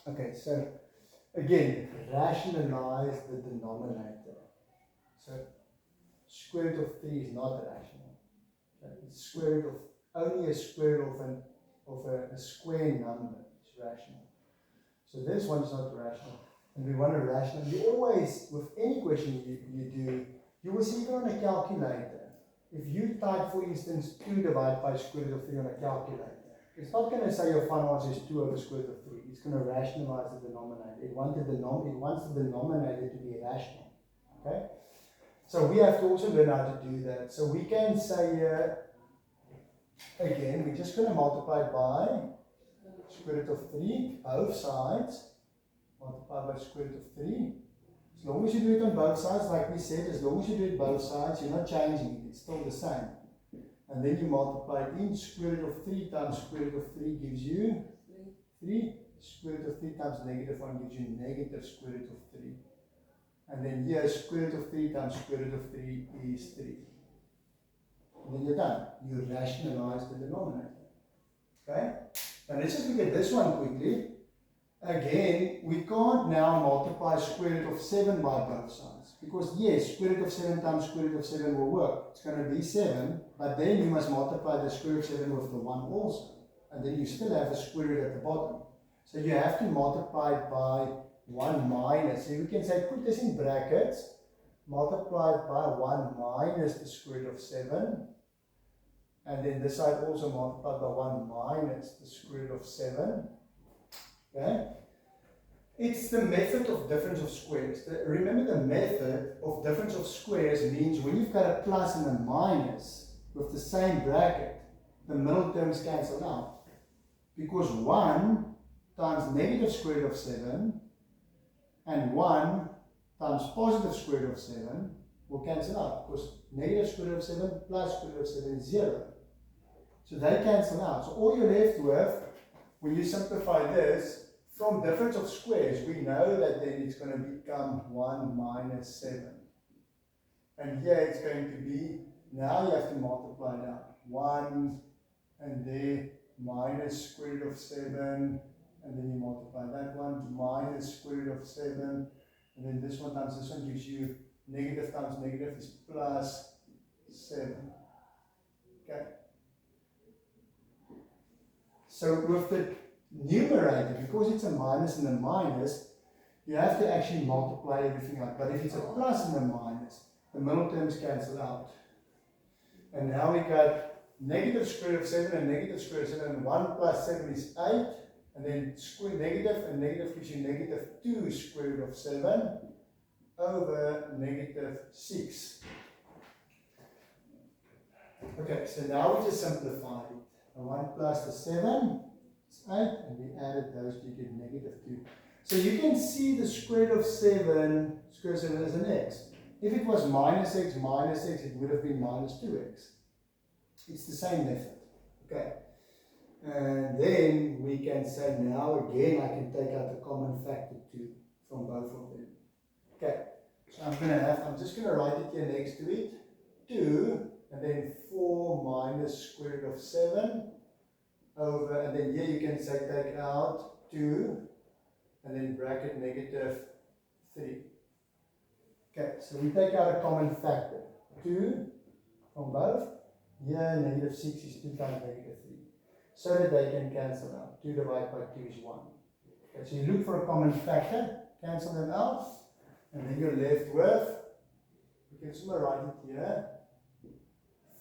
Okay, so again, rationalize the denominator. So square root of 3 is not rational. Okay? It's square root of only a square root of a square number is rational. So this one is not rational. And we want a rational. You always, with any question you do, you will see it on a calculator. If you type, for instance, 2 divided by square root of 3 on a calculator, it's not going to say your final answer is 2 over square root of 3. It's going to rationalize the denominator. It wants the denominator to be rational. Okay? So we have to also learn how to do that. So we can say here, again, we're just going to multiply by square root of 3, both sides, multiply by square root of 3. As long as you do it on both sides, like we said, as long as you do it both sides, you're not changing it, it's still the same. And then you multiply it in, square root of 3 times square root of 3 gives you 3. Square root of 3 times negative 1 gives you negative square root of 3. And then here, square root of 3 times square root of 3 is 3. And then you're done. You rationalize the denominator. Okay? Now let's just look at this one quickly. Again, we can't now multiply square root of 7 by both sides. Because yes, square root of 7 times square root of 7 will work. It's going to be 7, but then you must multiply the square root of 7 with the 1 also. And then you still have a square root at the bottom. So you have to multiply it by 1 minus. So we can say, put this in brackets, multiply it by 1 minus the square root of 7. And then this side also multiplied by 1 minus the square root of 7. Okay? It's the method of difference of squares. Remember, the method of difference of squares means when you've got a plus and a minus with the same bracket, the middle terms cancel out. Because 1 times negative square root of 7 and 1 times positive square root of 7 will cancel out. Because negative square root of 7 plus square root of 7 is 0. So they cancel out. So all you're left with, when you simplify this, from difference of squares, we know that then it's going to become 1 minus 7. And here it's going to be, now you have to multiply now. 1 and there minus square root of 7. And then you multiply that one minus square root of 7. And then this one times this one gives you negative times negative is plus 7. Okay. So with the numerator, because it's a minus and a minus, you have to actually multiply everything out. But if it's a plus and a minus, the middle terms cancel out. And now we got negative square root of 7 and negative square root of 7. And 1 plus 7 is 8. And then square negative, and negative gives you negative 2 square root of 7 over negative 6. Okay, so now we just simplify it. 1 plus the 7 is 8, and we added those to get negative 2. So you can see the square root of 7, square root of 7 as an x. If it was minus x, it would have been minus 2x. It's the same method. Okay. And then we can say now again I can take out the common factor 2 from both of them. Okay. So I'm just going to write it here next to it. 2. And then 4 minus square root of 7 over, and then here you can say take out 2 and then bracket negative 3. Okay, so we take out a common factor. 2 from both. Here negative 6 is 2 times negative 3. So that they can cancel out. 2 divided by 2 is 1. Okay, so you look for a common factor, cancel them out, and then you're left with, you can just write it here.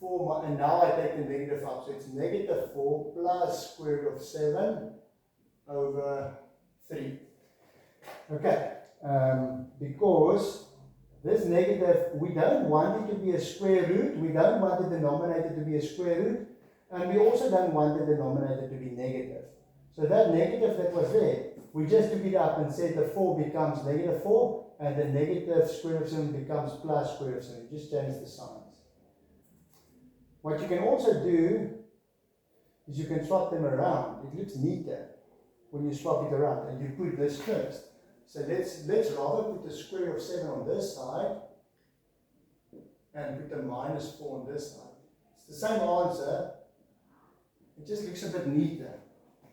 4, and now I take the negative out, so it's negative 4 plus square root of 7 over 3. Okay, because this negative, we don't want it to be a square root, we don't want the denominator to be a square root, and we also don't want the denominator to be negative. So that negative that was there, we just took it up and said the 4 becomes negative 4, and the negative square root of 7 becomes plus square root of 7. Just change the signs. What you can also do is you can swap them around. It looks neater when you swap it around, and you put this first. So let's rather put the square root of 7 on this side and put the minus 4 on this side. It's the same answer. It just looks a bit neater.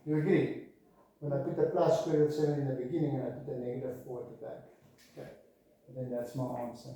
You agree? when I put the plus square root of 7 in the beginning and I put the negative 4 at the back. Okay, and then that's my answer.